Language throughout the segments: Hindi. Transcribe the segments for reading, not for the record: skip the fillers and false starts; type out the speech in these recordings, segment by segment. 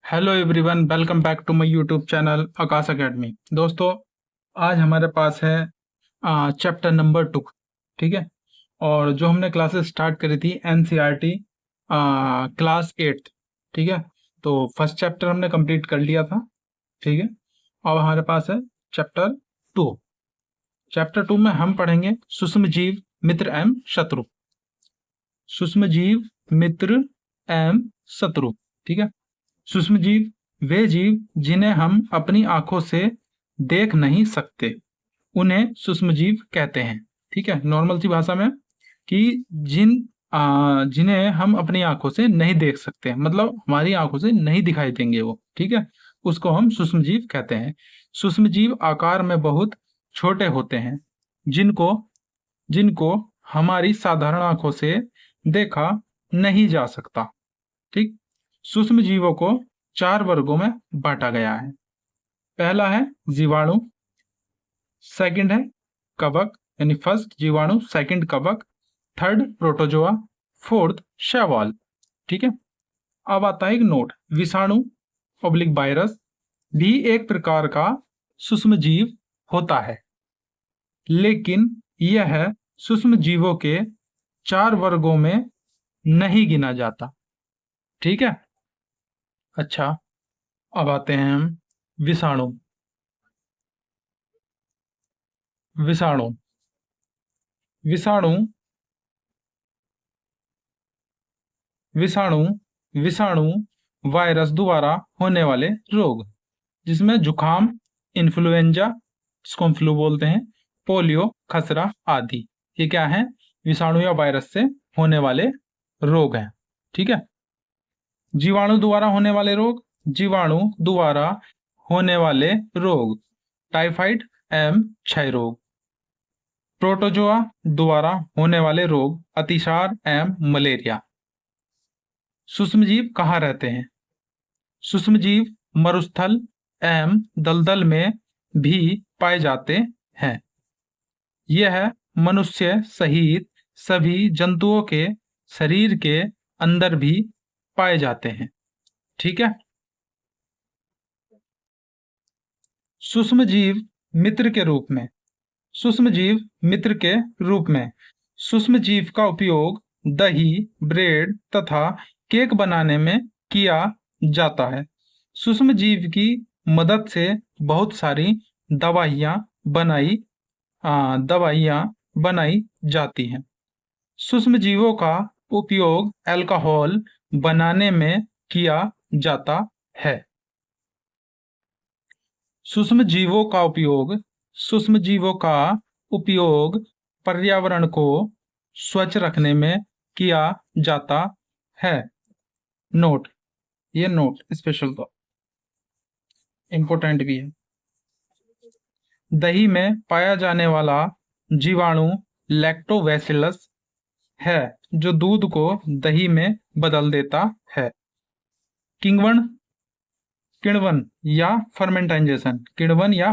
Hello everyone, welcome back to my YouTube channel Akash Academy. दोस्तों, आज हमारे पास है चैप्टर नंबर 2। ठीक है। और जो हमने क्लासेस स्टार्ट करी थी एनसीईआरटी क्लास 8। ठीक है। तो फर्स्ट चैप्टर हमने कंप्लीट कर लिया था। ठीक है। अब हमारे पास है चैप्टर 2। चैप्टर 2 में हम पढ़ेंगे सूक्ष्म जीव, मित्र एवं शत्रु। सूक्ष्म जीव, मित्र एवं शत्रु। ठीक है। सूक्ष्म जीव वे जीव जिन्हें हम अपनी आंखों से देख नहीं सकते, उन्हें सूक्ष्म जीव कहते हैं। ठीक है। नॉर्मल सी भाषा में कि जिन्हें हम अपनी आंखों से नहीं देख सकते, मतलब हमारी आंखों से नहीं दिखाई देंगे वो। ठीक है। उसको हम सूक्ष्म जीव कहते हैं। सूक्ष्म जीव आकार में बहुत छोटे होते हैं, जिनको जिनको हमारी साधारण आंखों से देखा नहीं जा सकता। ठीक। सूक्ष्म जीवों को 4 वर्गों में बांटा गया है। पहला है जीवाणु, सेकंड है कवक, यानी फर्स्ट जीवाणु, सेकंड कवक, थर्ड प्रोटोजोआ, फोर्थ शैवाल। ठीक है। अब आता है एक नोट, विषाणु पब्लिक वायरस भी एक प्रकार का सूक्ष्म जीव होता है, लेकिन यह सूक्ष्म जीवों के 4 वर्गों में नहीं गिना जाता। ठीक है। अच्छा, अब आते हैं हम विषाणु। विषाणु विषाणु विषाणु विषाणु वायरस द्वारा होने वाले रोग, जिसमें जुखाम, इन्फ्लुएंजा, इसको हम फ्लू बोलते हैं, पोलियो, खसरा आदि, ये क्या है? विषाणु या वायरस से होने वाले रोग हैं। ठीक है। जीवाणु द्वारा होने वाले रोग, जीवाणु द्वारा होने वाले रोग, टाइफाइड एवं क्षय रोग। प्रोटोजोआ द्वारा होने वाले रोग, अतिसार एवं मलेरिया। सूक्ष्मजीव कहाँ रहते हैं? सूक्ष्मजीव मरुस्थल एवं दलदल में भी पाए जाते हैं। यह मनुष्य सहित सभी जंतुओं के शरीर के अंदर भी पाए जाते हैं। ठीक है। सूक्ष्मजीव मित्र के रूप में, सूक्ष्मजीव मित्र के रूप में सूक्ष्मजीव का उपयोग दही, ब्रेड तथा केक बनाने में किया जाता है। सूक्ष्मजीव की मदद से बहुत सारी दवाइयाँ बनाई दवाइयाँ बनाई जाती हैं। सूक्ष्मजीवों का उपयोग अल्कोहल बनाने में किया जाता है। सूक्ष्मजीवों का उपयोग सूक्ष्मजीवों का उपयोग पर्यावरण को स्वच्छ रखने में किया जाता है। नोट, ये नोट स्पेशल तो इम्पोर्टेंट भी है। दही में पाया जाने वाला जीवाणु लैक्टोबैसिलस है, जो दूध को दही में बदल देता है। किण्वन किण्वन या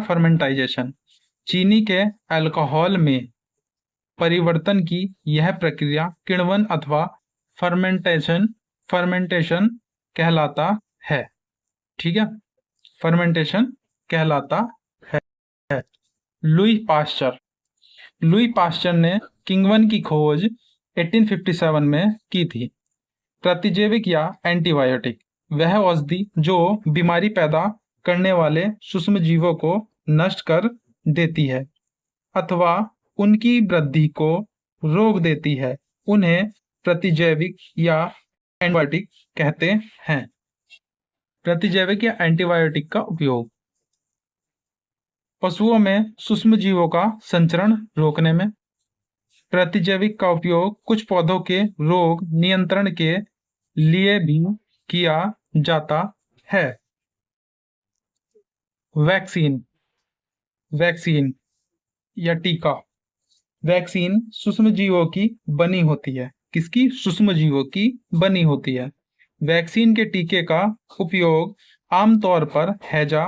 फर्मेंटाइजेशन, चीनी के अल्कोहल में परिवर्तन की यह प्रक्रिया किण्वन अथवा फर्मेंटेशन कहलाता है। ठीक है। फर्मेंटेशन कहलाता है। लुई पास्चर ने किण्वन की खोज 1857 में की थी। प्रतिजैविक या एंटीबायोटिक, वह औषधि जो बीमारी पैदा करने वाले सूक्ष्म जीवों को नष्ट कर देती है अथवा उनकी वृद्धि को रोक देती है, उन्हें प्रतिजैविक या एंटीबायोटिक कहते हैं। प्रतिजैविक या एंटीबायोटिक का उपयोग पशुओं में सूक्ष्म जीवों का संचरण रोकने में। प्रतिजैविक का उपयोग कुछ पौधों के रोग नियंत्रण के लिए भी किया जाता है। वैक्सीन या टीका, वैक्सीन सूक्ष्म जीवों की बनी होती है। किसकी? सूक्ष्म जीवों की बनी होती है। वैक्सीन के टीके का उपयोग आमतौर पर हैजा,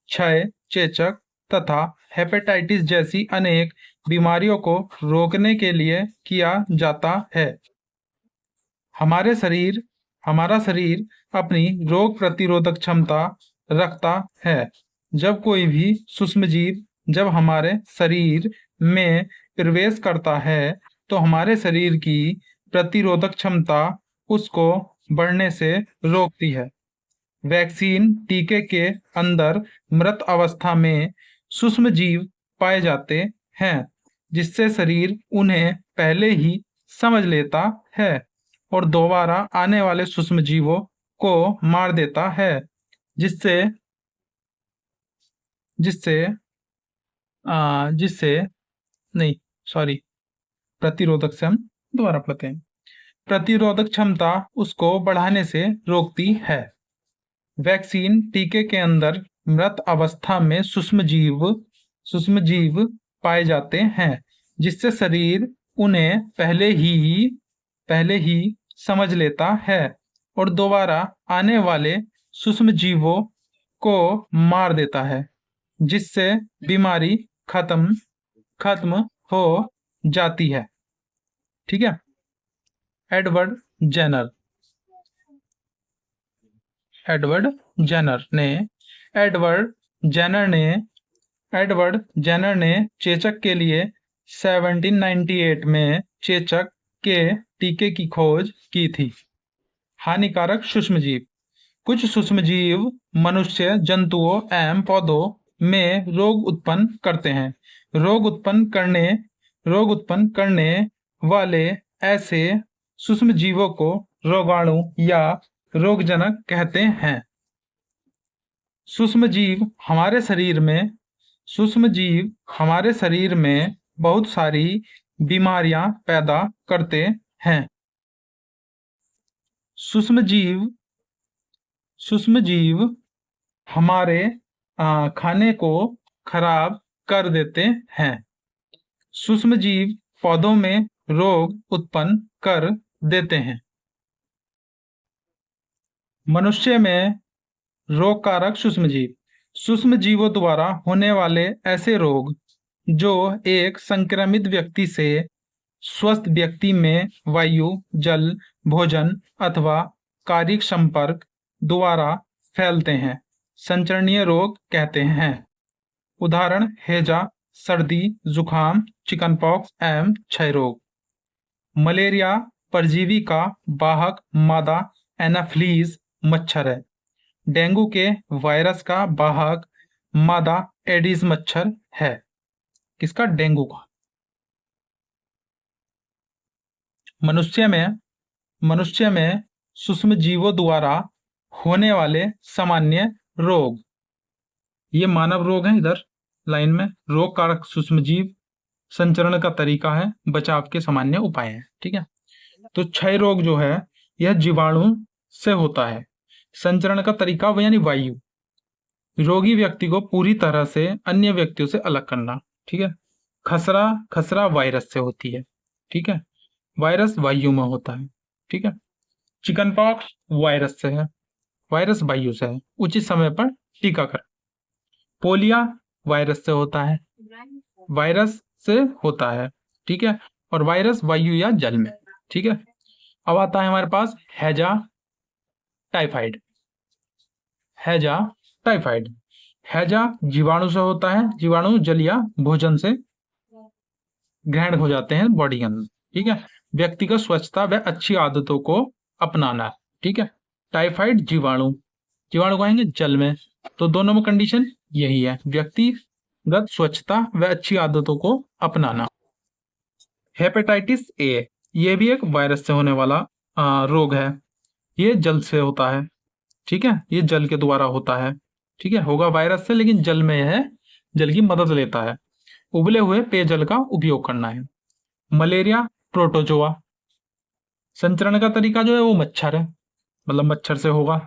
क्षय, चेचक तथा हेपेटाइटिस जैसी अनेक बीमारियों को रोकने के लिए किया जाता है। हमारे शरीर हमारा शरीर अपनी रोग प्रतिरोधक क्षमता रखता है। जब कोई भी सूक्ष्मजीव जब हमारे शरीर में प्रवेश करता है तो हमारे शरीर की प्रतिरोधक क्षमता उसको बढ़ने से रोकती है। वैक्सीन टीके के अंदर मृत अवस्था में सूक्ष्मजीव पाए जाते हैं, जिससे शरीर उन्हें पहले ही समझ लेता है और दोबारा आने वाले सूक्ष्मजीवों को मार देता है, जिससे जिससे जिससे नहीं, सॉरी, प्रतिरोधक से हम दोबारा पढ़ते हैं। प्रतिरोधक क्षमता उसको बढ़ाने से रोकती है। वैक्सीन टीके के अंदर मृत अवस्था में सूक्ष्मजीव पाए जाते हैं, जिससे शरीर उन्हें पहले ही समझ लेता है और दोबारा आने वाले सूक्ष्मजीवों को मार देता है, जिससे बीमारी खत्म हो जाती है। ठीक है। एडवर्ड जेनर एडवर्ड जेनर ने चेचक के लिए 1798 में चेचक के टीके की खोज की थी। हानिकारक सूक्ष्मजीव। कुछ सूक्ष्मजीव मनुष्य, जंतुओं एवं पौधों में रोग उत्पन्न करते हैं। रोग उत्पन्न करने वाले ऐसे सूक्ष्मजीवों को रोगाणु या रोगजनक कहते हैं। सूक्ष्मजीव हमारे शरीर में बहुत सारी बीमारियां पैदा करते हैं। सूक्ष्मजीव हमारे खाने को खराब कर देते हैं। सूक्ष्मजीव पौधों में रोग उत्पन्न कर देते हैं। मनुष्य में रोगकारक सूक्ष्मजीवों द्वारा होने वाले ऐसे रोग जो एक संक्रमित व्यक्ति से स्वस्थ व्यक्ति में वायु, जल, भोजन अथवा कायिक संपर्क द्वारा फैलते हैं, संचरणीय रोग कहते हैं। उदाहरण हैजा, सर्दी, जुखाम, चिकनपॉक्स एवं क्षय रोग। मलेरिया परजीवी का वाहक मादा एनाफ्लीज मच्छर है। डेंगू के वायरस का वाहक मादा एडिस मच्छर है। किसका? डेंगू का। मनुष्य में सूक्ष्मजीवों द्वारा होने वाले सामान्य रोग, ये मानव रोग हैं। इधर लाइन में रोग कारक सूक्ष्मजीव, संचरण का तरीका है, बचाव के सामान्य उपाय हैं। ठीक है। तो क्षय रोग जो है यह जीवाणु से होता है। संचरण का तरीका यानी वायु, रोगी व्यक्ति को पूरी तरह से अन्य व्यक्तियों से अलग करना। ठीक है। खसरा वायरस से होती है। ठीक है। वायरस वायु में होता है। ठीक है। चिकनपॉक्स वायरस से है, वायरस वायु से है। उचित समय पर टीकाकरण। पोलिया वायरस से होता है, वायरस से होता है। ठीक है। और वायरस वायु या जल में। ठीक है। अब आता है हमारे पास हैजा टाइफाइड। हैजा जीवाणु से होता है। जीवाणु जल या भोजन से ग्रहण हो जाते हैं बॉडी के अंदर। ठीक है। व्यक्तिगत स्वच्छता व अच्छी आदतों को अपनाना। ठीक है। टाइफाइड जीवाणु कहेंगे जल में, तो दोनों में कंडीशन यही है, व्यक्तिगत स्वच्छता व अच्छी आदतों को अपनाना। हेपेटाइटिस ए, ये भी एक वायरस से होने वाला रोग है। ये जल से होता है। ठीक है। ये जल के द्वारा होता है। ठीक है। होगा वायरस से, लेकिन जल में है, जल की मदद लेता है। उबले हुए पेयजल का उपयोग करना है। मलेरिया प्रोटोजोआ, संचरण का तरीका जो है वो मच्छर है, मतलब मच्छर से होगा।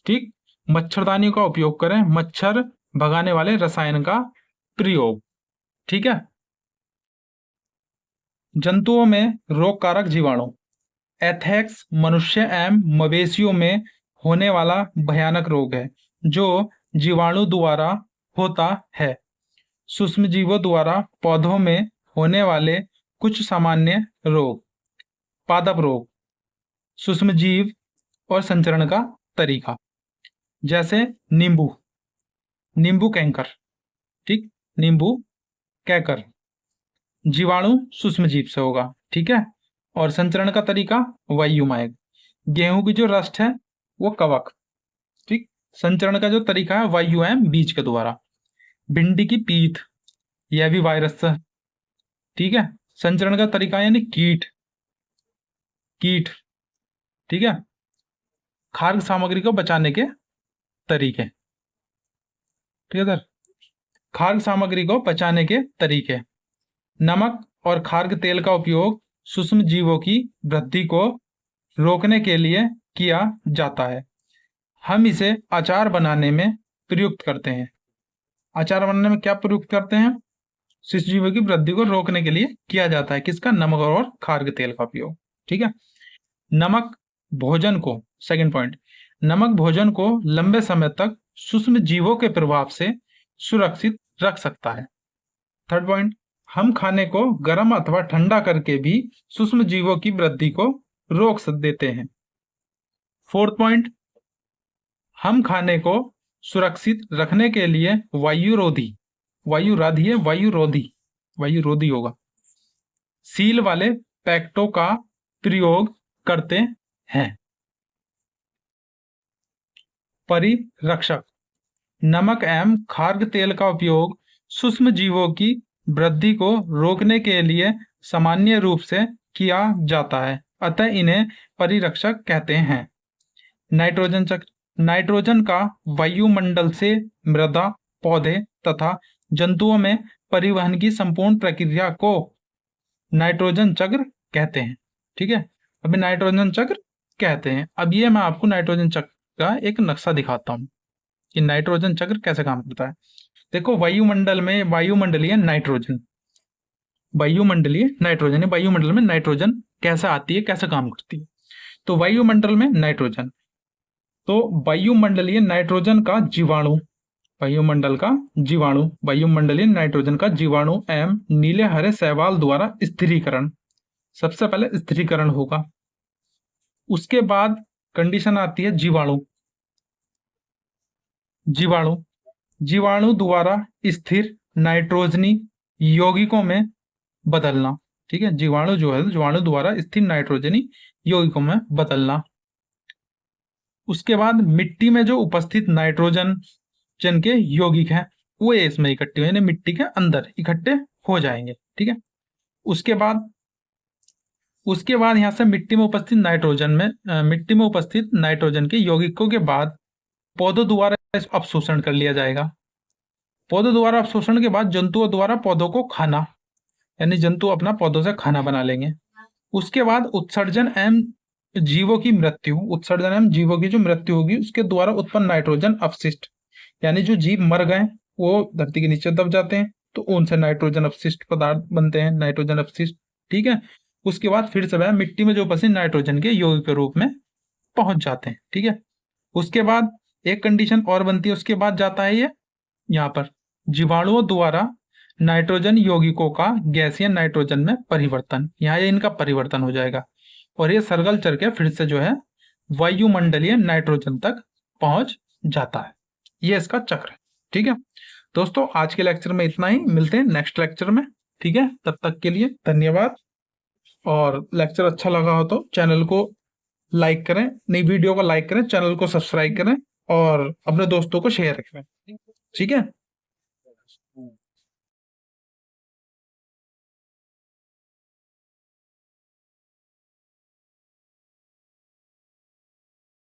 ठीक। मच्छरदानी का उपयोग करें, मच्छर भगाने वाले रसायन का प्रयोग। ठीक है। जंतुओं में रोगकारक जीवाणु। एथेक्स मनुष्य एवं मवेशियों में होने वाला भयानक रोग है जो जीवाणु द्वारा होता है। सूक्ष्मजीवों द्वारा पौधों में होने वाले कुछ सामान्य रोग। पादप रोग। सूक्ष्मजीव और संचरण का तरीका। जैसे नींबू, नींबू कैंकर, ठीक, नींबू कैकर। जीवाणु सूक्ष्मजीव से होगा, ठीक है। और संचरण का तरीका वायुमार्ग। गेहूं की जो रस्ट है वो कवक, ठीक। संचरण का जो तरीका है वायु एवं बीज के द्वारा। भिंडी की पीत, यह भी वायरस से, ठीक है। संचरण का तरीका यानी कीट, कीट, ठीक है। खाद्य सामग्री को बचाने के तरीके, ठीक है सर। खाद्य सामग्री को बचाने के तरीके। नमक और खाद्य तेल का उपयोग सूक्ष्म जीवों की वृद्धि को रोकने के लिए किया जाता है। हम इसे अचार बनाने में प्रयुक्त करते हैं। अचार बनाने में क्या प्रयुक्त करते हैं? सूक्ष्म जीवों की वृद्धि को रोकने के लिए किया जाता है। किसका? नमक और खाद्य तेल का उपयोग, ठीक है। नमक भोजन को, सेकंड पॉइंट, नमक भोजन को लंबे समय तक सूक्ष्म जीवों के प्रभाव से सुरक्षित रख सकता है। थर्ड पॉइंट, हम खाने को गर्म अथवा ठंडा करके भी सूक्ष्म जीवों की वृद्धि को रोक देते हैं। फोर्थ पॉइंट, हम खाने को सुरक्षित रखने के लिए वायुरोधी, वायुरोधी है, वायुरोधी होगा, सील वाले पैकेटों का प्रयोग करते हैं। परिरक्षक, नमक एवं खाद्य तेल का उपयोग सूक्ष्म जीवों की वृद्धि को रोकने के लिए सामान्य रूप से किया जाता है, अतः इन्हें परिरक्षक कहते हैं। नाइट्रोजन चक्र, नाइट्रोजन का वायुमंडल से मृदा, पौधे तथा जंतुओं में परिवहन की संपूर्ण प्रक्रिया को नाइट्रोजन चक्र कहते हैं, ठीक है। अभी नाइट्रोजन चक्र कहते हैं। अब ये मैं आपको नाइट्रोजन चक्र का एक नक्शा दिखाता हूँ कि नाइट्रोजन चक्र कैसे काम करता है। देखो, वायुमंडलीय नाइट्रोजन, वायुमंडलीय नाइट्रोजन, वायुमंडल में नाइट्रोजन कैसे आती है, कैसे काम करती है। तो वायुमंडल में नाइट्रोजन, तो वायुमंडलीय नाइट्रोजन का जीवाणु, वायुमंडलीय नाइट्रोजन का जीवाणु एवं नीले हरे शैवाल द्वारा स्थिरीकरण, सबसे पहले स्थिरीकरण होगा। उसके बाद कंडीशन आती है जीवाणु द्वारा स्थिर नाइट्रोजनी यौगिकों में बदलना, ठीक है। जीवाणु द्वारा स्थिर नाइट्रोजनी यौगिकों में बदलना। उसके बाद मिट्टी में जो उपस्थित नाइट्रोजन के यौगिक हैं वो इसमें इकट्ठे यानी मिट्टी के अंदर इकट्ठे हो जाएंगे, ठीक है। उसके बाद यहाँ से मिट्टी में उपस्थित नाइट्रोजन के यौगिकों के बाद पौधों द्वारा अवशोषण कर लिया जाएगा। पौधों द्वारा अवशोषण के बाद जंतुओं द्वारा पौधों को खाना, यानी जंतु अपना पौधों से खाना बना लेंगे। उसके बाद उत्सर्जन एवं जीवों की जो मृत्यु होगी उसके द्वारा उत्पन्न नाइट्रोजन अपशिष्ट, यानी जो जीव मर गए वो धरती के नीचे दब जाते हैं तो उनसे नाइट्रोजन अपशिष्ट पदार्थ बनते हैं, नाइट्रोजन अपशिष्ट, ठीक है। उसके बाद फिर से वह मिट्टी में जो उपस्थित नाइट्रोजन के यौगिक के रूप में पहुंच जाते हैं, ठीक है। उसके बाद एक कंडीशन और बनती है, उसके बाद जाता है ये यहाँ पर जीवाणुओं द्वारा नाइट्रोजन यौगिकों का गैसीय नाइट्रोजन में परिवर्तन, यहाँ ये इनका परिवर्तन हो जाएगा और ये सर्कल चल के फिर से जो है वायुमंडलीय नाइट्रोजन तक पहुंच जाता है। ये इसका चक्र है, ठीक है। दोस्तों, आज के लेक्चर में इतना ही, मिलते हैं नेक्स्ट लेक्चर में, ठीक है। तब तक के लिए धन्यवाद। और लेक्चर अच्छा लगा हो तो चैनल को लाइक करें, नई वीडियो को लाइक करें, चैनल को सब्सक्राइब करें और अपने दोस्तों को शेयर करें, ठीक है।